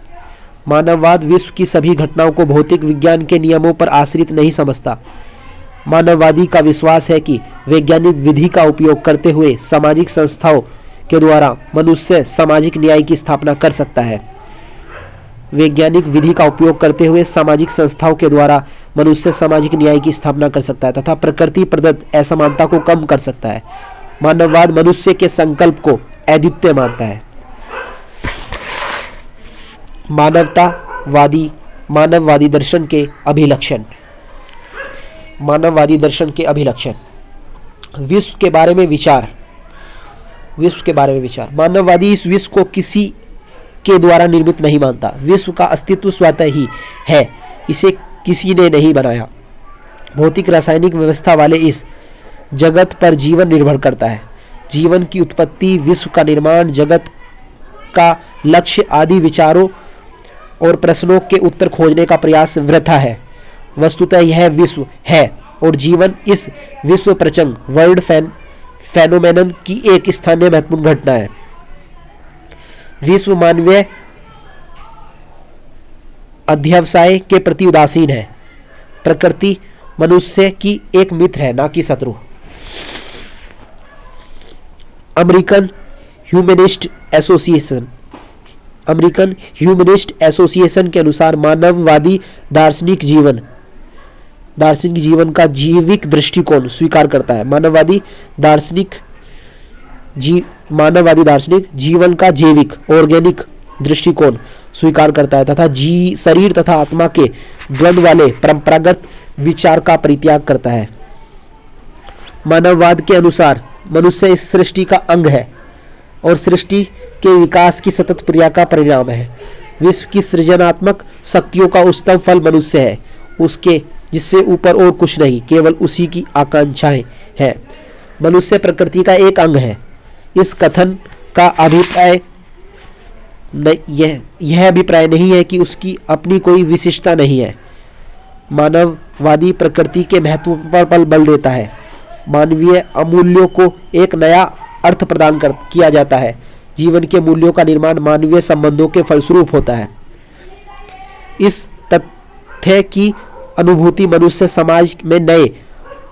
[SPEAKER 1] मानववाद विश्व की सभी घटनाओं को भौतिक विज्ञान के नियमों पर आश्रित नहीं समझता। मानववादी का विश्वास है कि वैज्ञानिक विधि का उपयोग करते हुए सामाजिक संस्थाओं के द्वारा मनुष्य सामाजिक न्याय की स्थापना कर सकता है। वैज्ञानिक विधि का उपयोग करते हुए सामाजिक संस्थाओं के द्वारा मनुष्य सामाजिक न्याय की स्थापना कर सकता है तथा प्रकृति प्रदत्त असमानता को कम कर सकता है। मानववाद मनुष्य के संकल्प को अद्वितीय मानता है। मानववादी दर्शन के अभिलक्षण। मानववादी दर्शन के अभिलक्षण। विश्व के बारे में विचार। मानववादी इस विश्व को किसी के द्वारा निर्मित नहीं मानता। विश्व का अस्तित्व स्वतः ही है, इसे किसी ने नहीं बनाया। भौतिक रासायनिक व्यवस्था वाले इस जगत पर जीवन निर्भर करता है। जीवन की उत्पत्ति, विश्व का निर्माण, जगत का लक्ष्य आदि विचारों और प्रश्नों के उत्तर खोजने का प्रयास वृथा है। वस्तुतः यह विश्व है और जीवन इस विश्व प्रचंड वर्ल्ड फेनोमेनन की एक स्थानीय महत्वपूर्ण घटना है। विश्व मानवीय अध्यवसाय के प्रति उदासीन है। प्रकृति मनुष्य की एक मित्र है, ना कि शत्रु। अमेरिकन ह्यूमनिस्ट एसोसिएशन के अनुसार मानववादी दार्शनिक जीवन का जैविक दृष्टिकोण स्वीकार करता है। मानववादी दार्शनिक जीवन का जैविक ऑर्गेनिक दृष्टिकोण स्वीकार करता है तथा शरीर तथा आत्मा के द्वंद्व वाले परंपरागत विचार का परित्याग करता है। मानववाद के अनुसार मनुष्य इस सृष्टि का अंग है और सृष्टि के विकास की सतत क्रिया का परिणाम है। विश्व की सृजनात्मक शक्तियों का उच्चतम फल मनुष्य है, उसके जिससे ऊपर और कुछ नहीं, केवल उसी की आकांक्षाएं हैं। मनुष्य प्रकृति का एक अंग है। इस कथन का अभिप्राय यह अभिप्राय नहीं है कि उसकी अपनी कोई विशिष्टता नहीं है। मानववादी प्रकृति के महत्व पर बल देता है। मानवीय अमूल्यों को एक नया अर्थ प्रदान किया जाता है। जीवन के मूल्यों का निर्माण मानवीय संबंधों के फलस्वरूप होता है। इस तथ्य की अनुभूति मनुष्य समाज में नए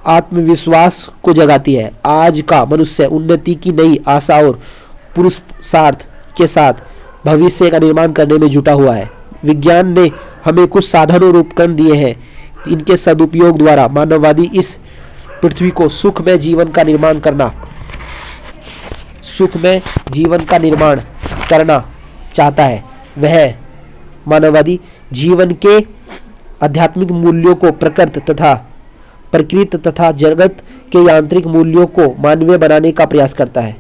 [SPEAKER 1] आत्मविश्वास को जगाती है। आज का मनुष्य उन्नति की नई आशा और पुरुषार्थ के साथ भविष्य का निर्माण करने में जुटा हुआ है। विज्ञान ने हमें कुछ साधन और उपकरण दिए हैं, इनके सदुपयोग द्वारा मानववादी इस पृथ्वी को सुखमय जीवन का निर्माण करना चाहता है। वह मानववादी जीवन के आध्यात्मिक मूल्यों को प्रकृति तथा जगत के यांत्रिक मूल्यों को मानवीय बनाने का प्रयास करता है।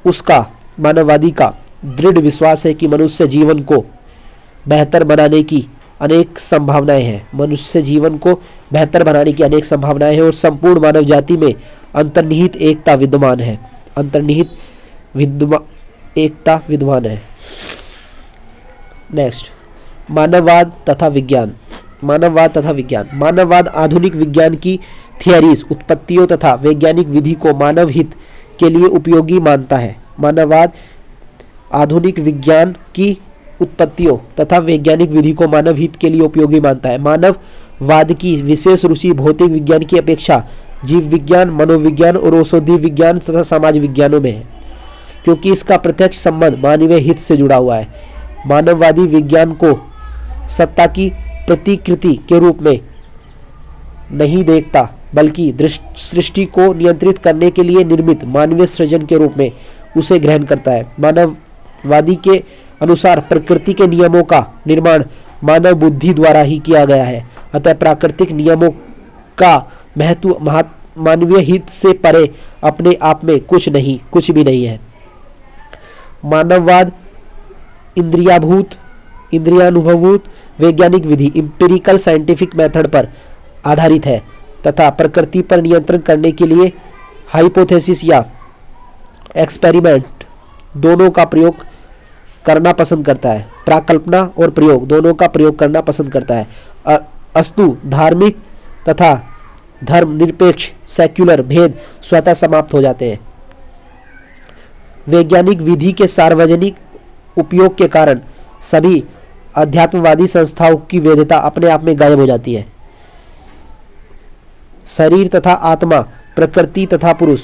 [SPEAKER 1] उसका मानववादी का दृढ़ विश्वास है कि मनुष्य जीवन को बेहतर बनाने की अनेक संभावनाएं हैं। मनुष्य जीवन को बेहतर बनाने की अनेक संभावनाएं हैं और संपूर्ण मानव जाति में अंतर्निहित एकता विद्यमान है। नेक्स्ट, मानववाद तथा विज्ञान। मानववाद आधुनिक विज्ञान की थियरीज, उत्पत्तियों तथा वैज्ञानिक विधि को मानव हित के लिए उपयोगी मानता है। मानववाद आधुनिक विज्ञान की उत्पत्तियों तथा वैज्ञानिक विधि को मानव हित के लिए उपयोगी मानता है। मानववाद की विशेष रुचि भौतिक विज्ञान की अपेक्षा जीव विज्ञान, मनोविज्ञान और औषधि विज्ञान तथा समाज विज्ञानों में है, क्योंकि इसका प्रत्यक्ष संबंध मानवीय हित से जुड़ा हुआ है। मानववादी विज्ञान को सत्ता की प्रतिकृति के रूप में नहीं देखता, बल्कि सृष्टि को नियंत्रित करने के लिए निर्मित मानवीय सृजन के रूप में उसे ग्रहण करता है। मानववादी के अनुसार प्रकृति के नियमों का निर्माण मानव बुद्धि द्वारा ही किया गया है, अतः प्राकृतिक नियमों का महत्व मानवीय हित से परे अपने आप में कुछ भी नहीं है। मानववाद इंद्रियानुभूत वैज्ञानिक विधि इंपेरिकल साइंटिफिक मेथड पर आधारित है तथा प्रकृति पर नियंत्रण करने के लिए हाइपोथेसिस या एक्सपेरिमेंट दोनों का प्रयोग करना पसंद करता है। प्राकल्पना और प्रयोग दोनों का प्रयोग करना पसंद करता है। अस्तु धार्मिक तथा धर्मनिरपेक्ष सेक्युलर भेद स्वतः समाप्त हो जाते हैं। वैज्ञानिक विधि के सार्वजनिक उपयोग के कारण सभी अध्यात्मवादी संस्थाओं की वैधता अपने आप में गायब हो जाती है। शरीर तथा आत्मा, प्रकृति तथा पुरुष,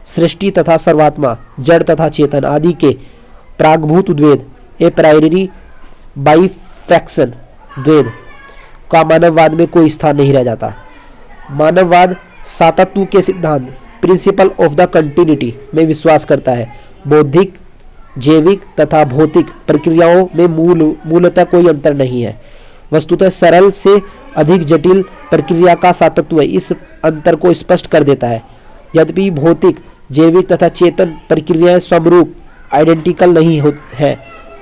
[SPEAKER 1] सृष्टि तथा सर्वात्मा, जड़ तथा चेतन आदि के प्रागभूत द्वैध ए प्रायरी बाइफैक्शन द्वैध का मानववाद में कोई स्थान नहीं रह जाता। मानववाद सातत्व के सिद्धांत प्रिंसिपल ऑफ द कंटिन्यूटी में विश्वास करता है। बौद्धिक, जैविक तथा भौतिक प्रक्रियाओं में मूलतः कोई अंतर नहीं है। वस्तुतः सरल से अधिक जटिल प्रक्रिया का सातत्य इस अंतर को स्पष्ट कर देता है। यद्यपि भौतिक, जैविक तथा चेतन प्रक्रियाएं समरूप आइडेंटिकल नहीं है,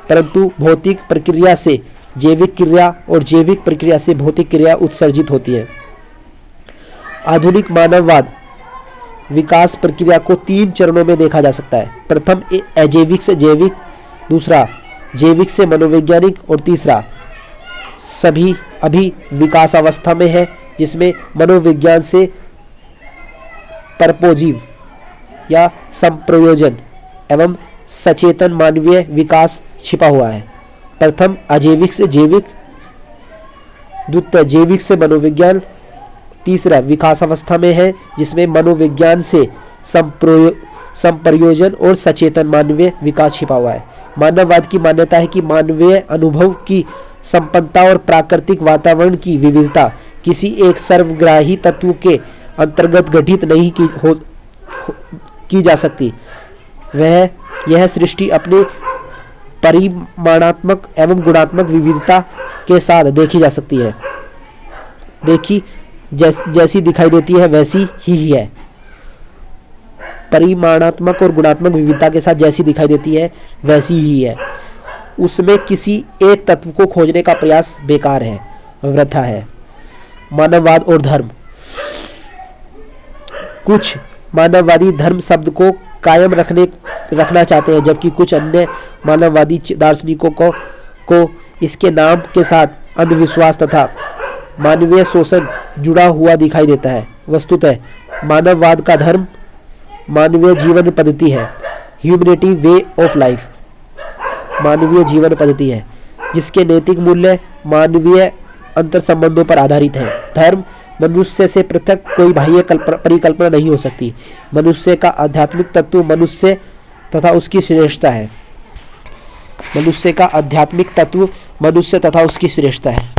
[SPEAKER 1] परंतु भौतिक प्रक्रिया से जैविक क्रिया और जैविक प्रक्रिया से भौतिक क्रिया उत्सर्जित होती है। आधुनिक मानववाद विकास प्रक्रिया को 3 चरणों में देखा जा सकता है। प्रथम अजैविक से जैविक, दूसरा जैविक से मनोवैज्ञानिक और तीसरा सभी अभी विकास अवस्था में है, जिसमें मनोविज्ञान से परपोजिव या संप्रयोजन एवं सचेतन मानवीय विकास छिपा हुआ है। प्रथम अजैविक से जैविक, द्वितीय जैविक से मनोविज्ञान, तीसरा विकास अवस्था में है जिसमें मनोविज्ञान से संप्रयोजन और सचेतन मानवीय विकास छिपा हुआ है। मानववाद की मान्यता है कि मानवीय अनुभव की संपन्नता और प्राकृतिक वातावरण की विविधता किसी एक सर्वग्राही तत्व के अंतर्गत गठित नहीं की जा सकती। यह सृष्टि अपने परिमाणात्मक एवं गुणात्मक विविधता के साथ देखी जा सकती है। जैसी दिखाई देती है वैसी ही है। परिमाणात्मक और गुणात्मक विविधता के साथ जैसी दिखाई देती है वैसी ही है। उसमें किसी एक तत्व को खोजने का प्रयास बेकार है, वृथा है। मानववाद और धर्म। कुछ मानववादी धर्म शब्द को कायम रखना चाहते हैं, जबकि कुछ अन्य मानववादी दार्शनिकों को इसके नाम के साथ अंधविश्वास तथा मानवीय शोषण जुड़ा हुआ दिखाई देता है। वस्तुतः मानववाद का धर्म मानवीय जीवन पद्धति है, ह्यूमैनिटी वे ऑफ लाइफ मानवीय जीवन पद्धति है, जिसके नैतिक मूल्य मानवीय अंतर संबंधों पर आधारित है। धर्म मनुष्य से पृथक कोई बाह्य परिकल्पना नहीं हो सकती। मनुष्य का आध्यात्मिक तत्व मनुष्य तथा उसकी श्रेष्ठता है। मनुष्य का आध्यात्मिक तत्व मनुष्य तथा उसकी श्रेष्ठता है।